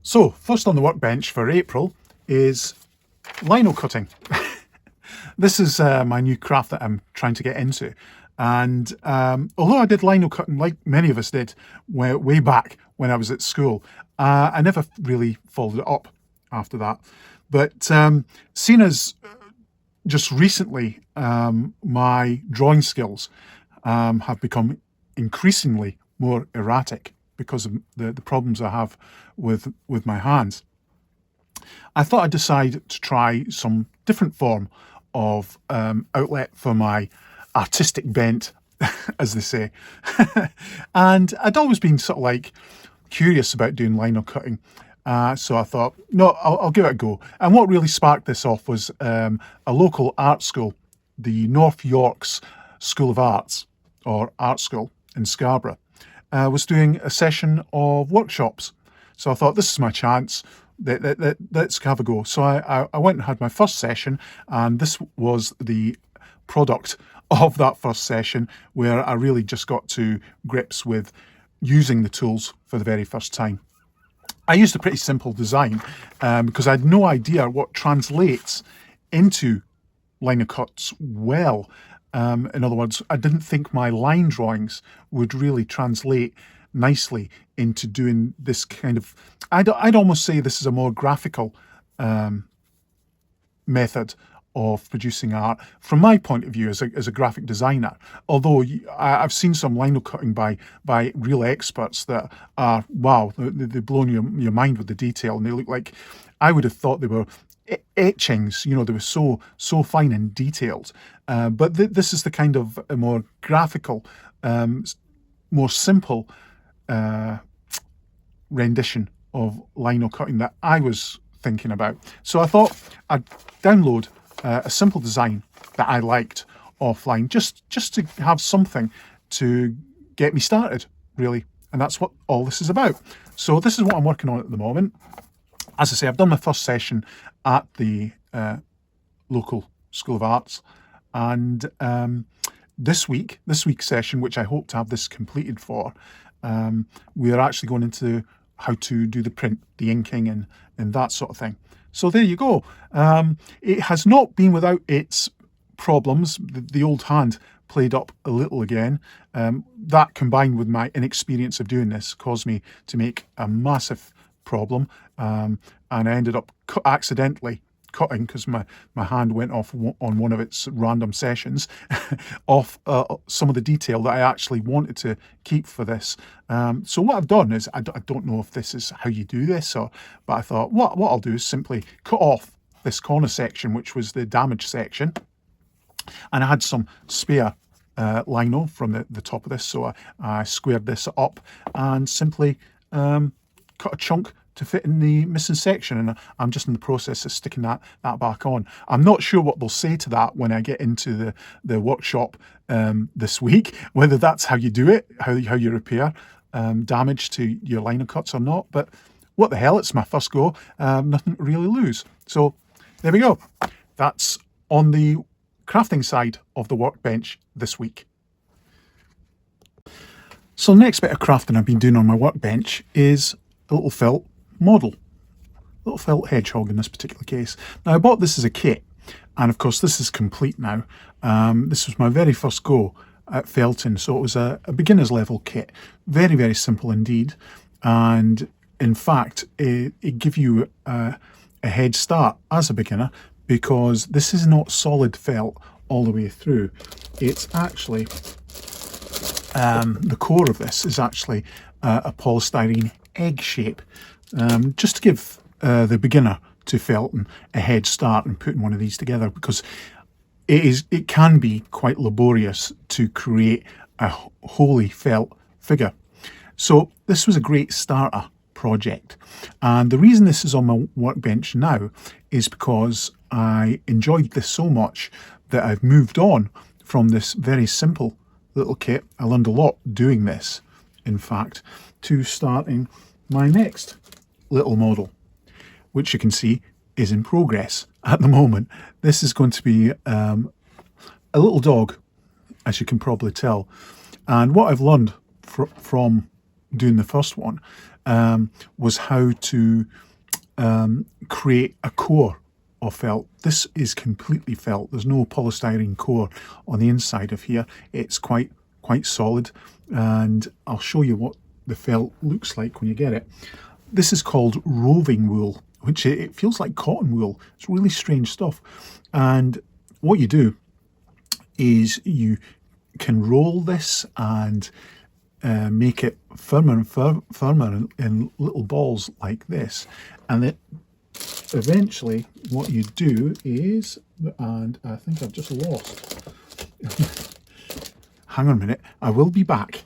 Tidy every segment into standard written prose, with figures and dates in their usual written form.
So, first on the workbench for April is lino cutting. This is my new craft that I'm trying to get into. And although I did lino cutting like many of us did way back when I was at school, I never really followed it up after that. But seeing as just recently my drawing skills have become increasingly more erratic because of the problems I have with my hands, I thought I'd decide to try some different form of outlet for my artistic bent, as they say. And I'd always been sort of like curious about doing lino cutting. So I thought, no, I'll give it a go. And what really sparked this off was a local art school, the North York's School of Arts, or Art School in Scarborough, was doing a session of workshops. So I thought, this is my chance. Let's have a go. So I went and had my first session, and this was the product of that first session, where I really just got to grips with using the tools for the very first time. I used a pretty simple design because I had no idea what translates into lino cuts well. In other words, I didn't think my line drawings would really translate nicely into doing this kind of, I'd almost say this is a more graphical method of producing art from my point of view as a graphic designer. Although I've seen some lino cutting by real experts that are, wow, they've blown your mind with the detail, and they look like, I would have thought they were etchings, you know, they were so fine and detailed. But this is the kind of a more graphical, more simple rendition of lino cutting that I was thinking about. So I thought I'd download a simple design that I liked offline, just to have something to get me started, really. And that's what all this is about. So this is what I'm working on at the moment. As I say, I've done my first session at the local School of Arts, and this week's session, which I hope to have this completed for, we are actually going into how to do the print, the inking, and that sort of thing. So there you go. It has not been without its problems. The old hand played up a little again. That, combined with my inexperience of doing this, caused me to make a massive problem, and I ended up accidentally cutting, because my hand went off on one of its random sessions, off some of the detail that I actually wanted to keep for this. So what I've done is, I don't know if this is how you do this, but I thought what I'll do is simply cut off this corner section, which was the damaged section, and I had some spare lino from the top of this, so I squared this up and simply cut a chunk to fit in the missing section, and I'm just in the process of sticking that back on. I'm not sure what they'll say to that when I get into the workshop this week, whether that's how you do it, how you repair damage to your lino cuts or not. But what the hell, it's my first go, nothing to really lose. So there we go. That's on the crafting side of the workbench this week. So the next bit of crafting I've been doing on my workbench is a little felt model, little felt hedgehog in this particular case. Now, I bought this as a kit, and of course this is complete now. This was my very first go at felting, so it was a beginner's level kit. Very, very simple indeed, and in fact it gives you a head start as a beginner, because this is not solid felt all the way through. It's actually the core of this is actually a polystyrene egg shape, just to give the beginner to felting a head start and putting one of these together, because it can be quite laborious to create a wholly felt figure. So this was a great starter project, and the reason this is on my workbench now is because I enjoyed this so much that I've moved on from this very simple little kit. I learned a lot doing this, in fact, to starting my next little model, which you can see is in progress at the moment. This is going to be a little dog, as you can probably tell. And what I've learned from doing the first one was how to create a core of felt. This is completely felt. There's no polystyrene core on the inside of here. It's quite solid, and I'll show you what the felt looks like when you get it. This is called roving wool, which it feels like cotton wool. It's really strange stuff. And what you do is you can roll this and make it firmer and firmer in little balls like this. And it eventually, what you do is, and I think I've just lost. Hang on a minute, I will be back.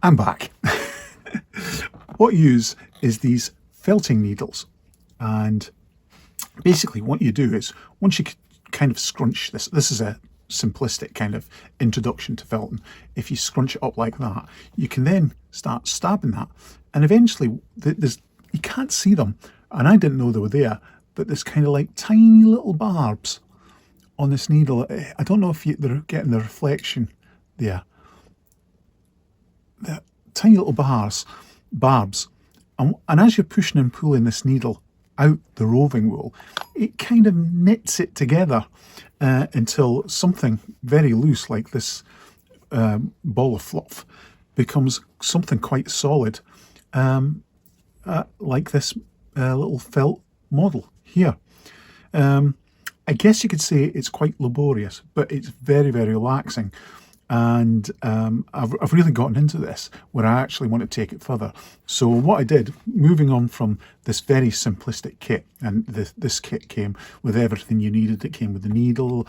I'm back. What you use is these felting needles, and basically what you do is, once you kind of scrunch this is a simplistic kind of introduction to felting. If you scrunch it up like that, you can then start stabbing that, and eventually you can't see them, and I didn't know they were there, but there's kind of like tiny little barbs on this needle. I don't know if they're getting the reflection there. The tiny little barbs, and as you're pushing and pulling this needle out the roving wool, it kind of knits it together until something very loose like this ball of fluff becomes something quite solid, like this little felt model here. I guess you could say it's quite laborious, but it's very, very relaxing. And I've really gotten into this where I actually want to take it further. So what I did, moving on from this very simplistic kit, and this kit came with everything you needed. It came with the needle,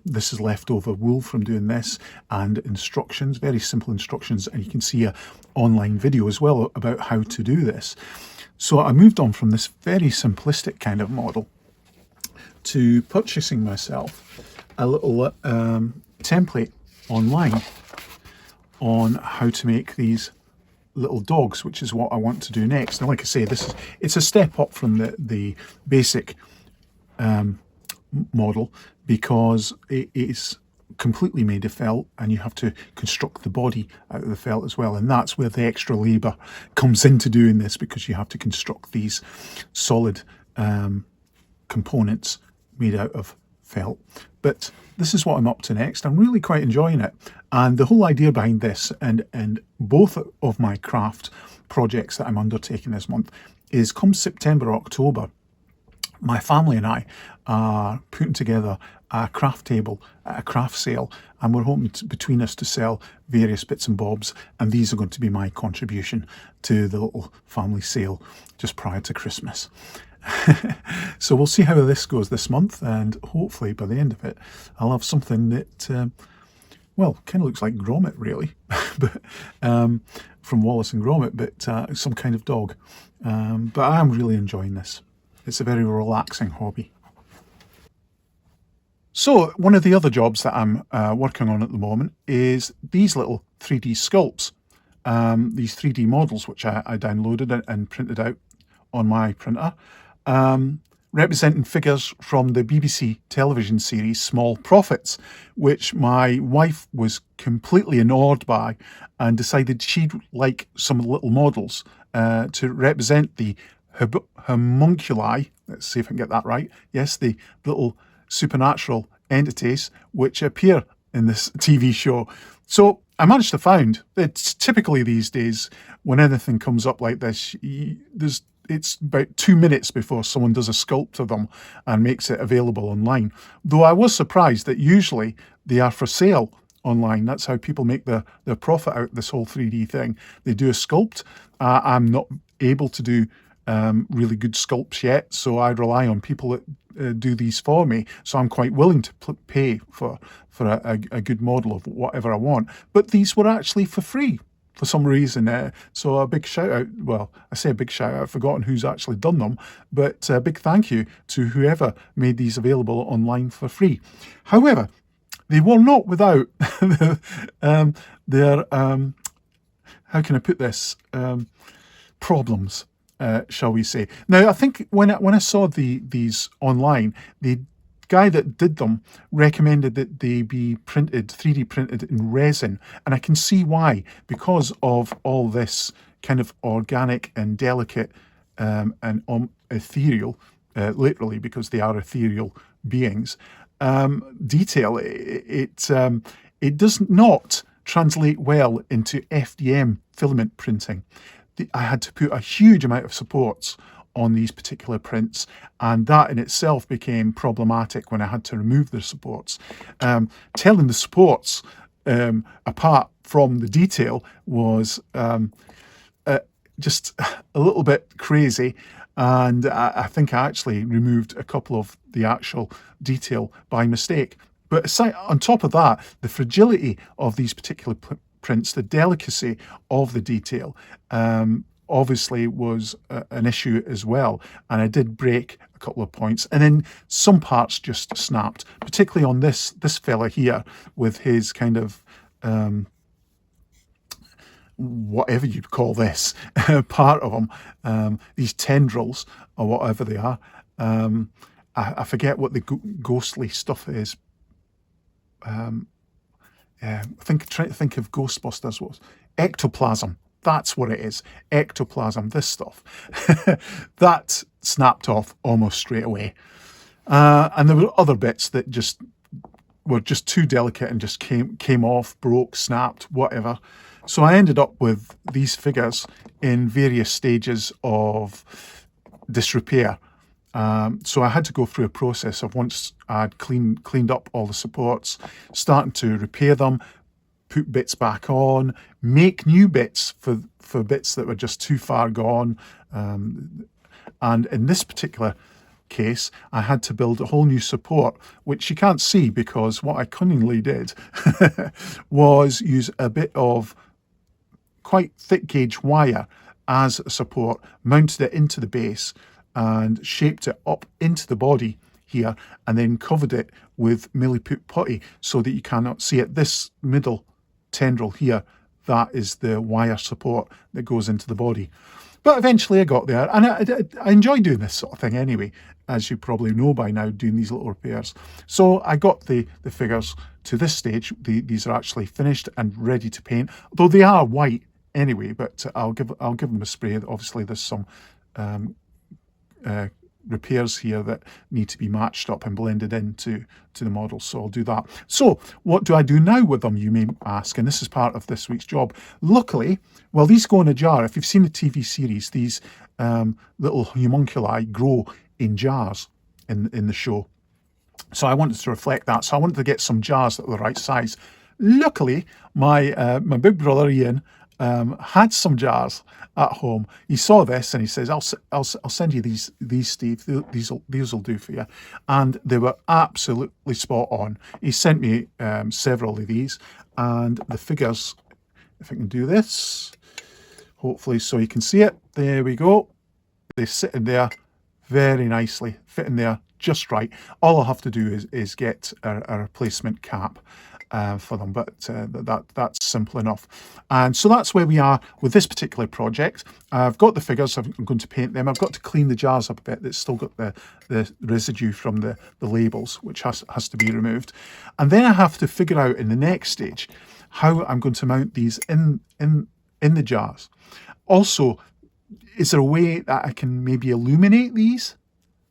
this is leftover wool from doing this, and instructions, very simple instructions, and you can see a online video as well about how to do this. So I moved on from this very simplistic kind of model to purchasing myself a little template online on how to make these little dogs, which is what I want to do next. And like I say, it's a step up from the basic model, because it is completely made of felt, and you have to construct the body out of the felt as well, and that's where the extra labour comes into doing this, because you have to construct these solid components made out of felt. But this is what I'm up to next. I'm really quite enjoying it, and the whole idea behind this and both of my craft projects that I'm undertaking this month is, come September, October, my family and I are putting together a craft table at a craft sale, and we're hoping between us to sell various bits and bobs, and these are going to be my contribution to the little family sale just prior to Christmas. So we'll see how this goes this month, and hopefully by the end of it I'll have something that well, kind of looks like Gromit really, but from Wallace and Gromit, but some kind of dog. But I am really enjoying this. It's a very relaxing hobby. So one of the other jobs that I'm working on at the moment is these little 3D sculpts, these 3D models which I downloaded and printed out on my printer, representing figures from the BBC television series Small Profits, which my wife was completely enamored by and decided she'd like some little models to represent the humulculi, let's see if I can get that right, yes, the little supernatural entities which appear in this TV show. So I managed to find, it's typically these days when anything comes up like this, it's about 2 minutes before someone does a sculpt of them and makes it available online. Though I was surprised that usually they are for sale online. That's how people make their profit out of this whole 3D thing. They do a sculpt. I'm not able to do really good sculpts yet, so I rely on people that do these for me. So I'm quite willing to pay for a good model of whatever I want. But these were actually for free for some reason. So a big shout out, well, I say a big shout out, I've forgotten who's actually done them, but a big thank you to whoever made these available online for free. However, they were not without their how can I put this, problems, shall we say. Now, I think when I saw these online, the guy that did them recommended that they be printed, 3D printed in resin, and I can see why, because of all this kind of organic and delicate and ethereal, literally because they are ethereal beings, detail. It does not translate well into FDM filament printing. I had to put a huge amount of supports on these particular prints, and that in itself became problematic when I had to remove the supports. Telling the supports apart from the detail was just a little bit crazy, and I think I actually removed a couple of the actual detail by mistake. But aside, on top of that, the fragility of these particular prints, the delicacy of the detail, obviously was an issue as well, and I did break a couple of points, and then some parts just snapped, particularly on this fella here with his kind of whatever you'd call this part of him, these tendrils or whatever they are. I forget what the ghostly stuff is. Trying to think of Ghostbusters was ectoplasm. That's what it is. Ectoplasm, this stuff. That snapped off almost straight away. And there were other bits that just were just too delicate and just came off, broke, snapped, whatever. So I ended up with these figures in various stages of disrepair. So I had to go through a process of, once I'd cleaned up all the supports, starting to repair them, put bits back on, make new bits for bits that were just too far gone. And in this particular case, I had to build a whole new support, which you can't see because what I cunningly did was use a bit of quite thick gauge wire as a support, mounted it into the base and shaped it up into the body here, and then covered it with milliput putty so that you cannot see it. This middle tendril here, that is the wire support that goes into the body. But eventually I got there, and I enjoy doing this sort of thing anyway, as you probably know by now, doing these little repairs. So I got the figures to this stage. These are actually finished and ready to paint, though they are white anyway, but I'll give them a spray. Obviously there's some repairs here that need to be matched up and blended into the model, so I'll do that. So what do I do now with them, you may ask, and this is part of this week's job. Luckily, well, these go in a jar. If you've seen the TV series, these little humulculi grow in jars in the show, so I wanted to reflect that. So I wanted to get some jars that were the right size. Luckily, my big brother Ian had some jars at home. He saw this and he says, I'll send you these, Steve. These will do for you. And they were absolutely spot on. He sent me several of these, and the figures, if I can do this, hopefully so you can see it. There we go. They sit in there very nicely, fit in there just right. All I'll have to do is get a replacement cap for them, but that's simple enough. And so that's where we are with this particular project. I've got the figures, I'm going to paint them. I've got to clean the jars up a bit. It's still got the residue from the labels, which has to be removed. And then I have to figure out in the next stage how I'm going to mount these in the jars. Also, is there a way that I can maybe illuminate these?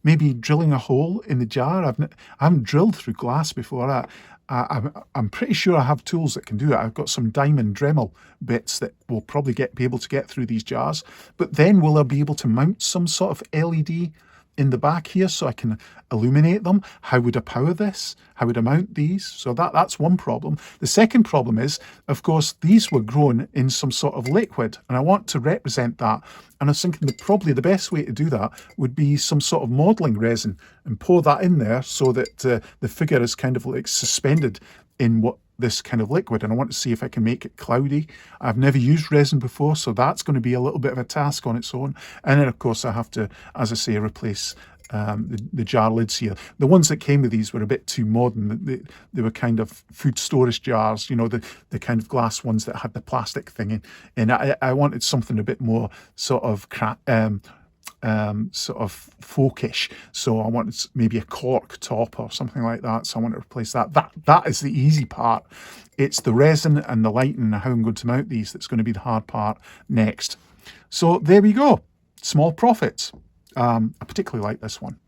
Maybe drilling a hole in the jar. I haven't drilled through glass before. I'm pretty sure I have tools that can do it. I've got some diamond Dremel bits that will probably be able to get through these jars. But then will I be able to mount some sort of LED in the back here so I can illuminate them? How would I power this? How would I mount these? So that's one problem. The second problem is, of course, these were grown in some sort of liquid, and I want to represent that. And I was thinking that probably the best way to do that would be some sort of modelling resin and pour that in there so that the figure is kind of like suspended in this kind of liquid. And I want to see if I can make it cloudy. I've never used resin before, so that's going to be a little bit of a task on its own. And then, of course, I have to, as I say, replace the jar lids here. The ones that came with these were a bit too modern. They were kind of food storage jars, you know, the kind of glass ones that had the plastic thing in. And I wanted something a bit more sort of sort of folkish. So I wanted maybe a cork top or something like that. So I want to replace that. That is the easy part. It's the resin and the lighting and how I'm going to mount these that's going to be the hard part next. So there we go. Small profits. I particularly like this one.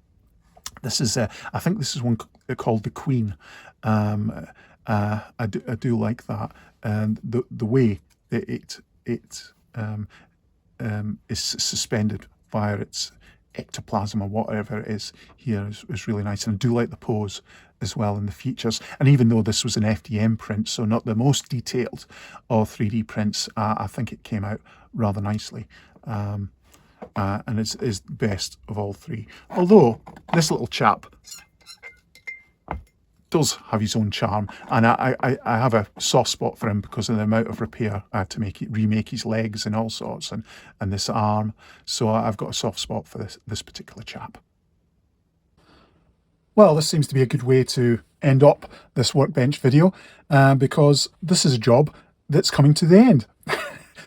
This is, I think this is one called the Queen. I do like that, and the way that it is suspended via its ectoplasm or whatever it is here is really nice, and I do like the pose as well in the features. And even though this was an FDM print, so not the most detailed of 3D prints, I think it came out rather nicely. And is the best of all three. Although this little chap does have his own charm, and I have a soft spot for him because of the amount of repair I had to remake his legs and all sorts, and this arm. So I've got a soft spot for this particular chap. Well, this seems to be a good way to end up this Workbench video, because this is a job that's coming to the end.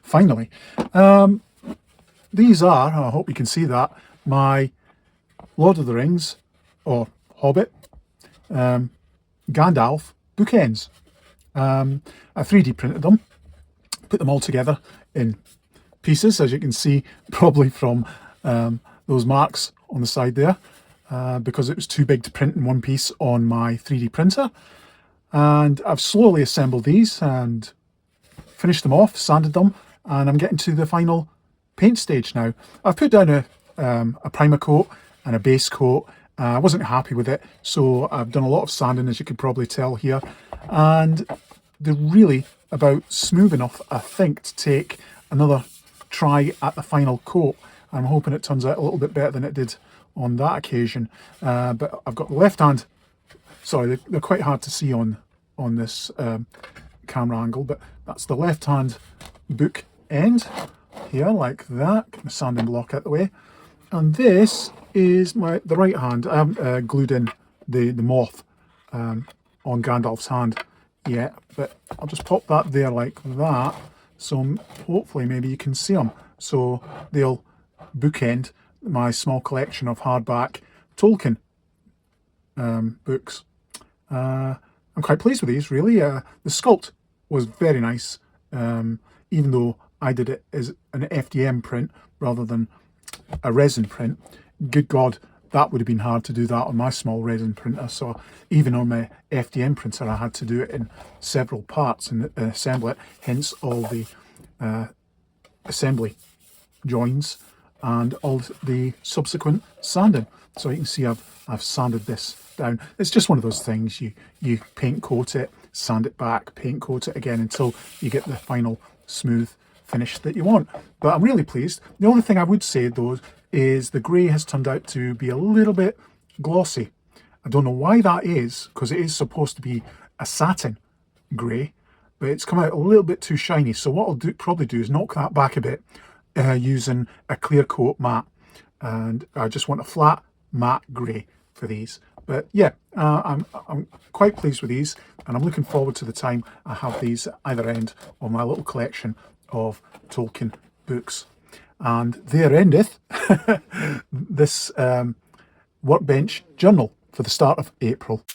Finally. These are, I hope you can see that, my Lord of the Rings, or Hobbit, Gandalf bookends. I 3D printed them, put them all together in pieces, as you can see, probably from those marks on the side there, because it was too big to print in one piece on my 3D printer. And I've slowly assembled these and finished them off, sanded them, and I'm getting to the final paint stage now. I've put down a primer coat and a base coat. I wasn't happy with it, so I've done a lot of sanding, as you could probably tell here, and they're really about smooth enough, I think, to take another try at the final coat. I'm hoping it turns out a little bit better than it did on that occasion. But I've got the left hand, sorry, they're quite hard to see on this camera angle, but that's the left hand book end here, like that. Get my sanding block out the way. And this is the right hand. I haven't glued in the moth on Gandalf's hand yet, but I'll just pop that there like that, so hopefully maybe you can see them. So they'll bookend my small collection of hardback Tolkien books. I'm quite pleased with these, really. The sculpt was very nice, even though I did it as an FDM print rather than a resin print. Good God, that would have been hard to do that on my small resin printer. So even on my FDM printer, I had to do it in several parts and assemble it, hence all the assembly joins and all the subsequent sanding. So you can see I've sanded this down. It's just one of those things, you paint coat it, sand it back, paint coat it again until you get the final smooth finish that you want. But I'm really pleased. The only thing I would say though is the grey has turned out to be a little bit glossy. I don't know why that is, because it is supposed to be a satin grey, but it's come out a little bit too shiny. So what I'll probably do is knock that back a bit using a clear coat matte, and I just want a flat matte grey for these. But yeah, I'm quite pleased with these, and I'm looking forward to the time I have these at either end of my little collection of Tolkien books. And there endeth this Workbench journal for the start of April.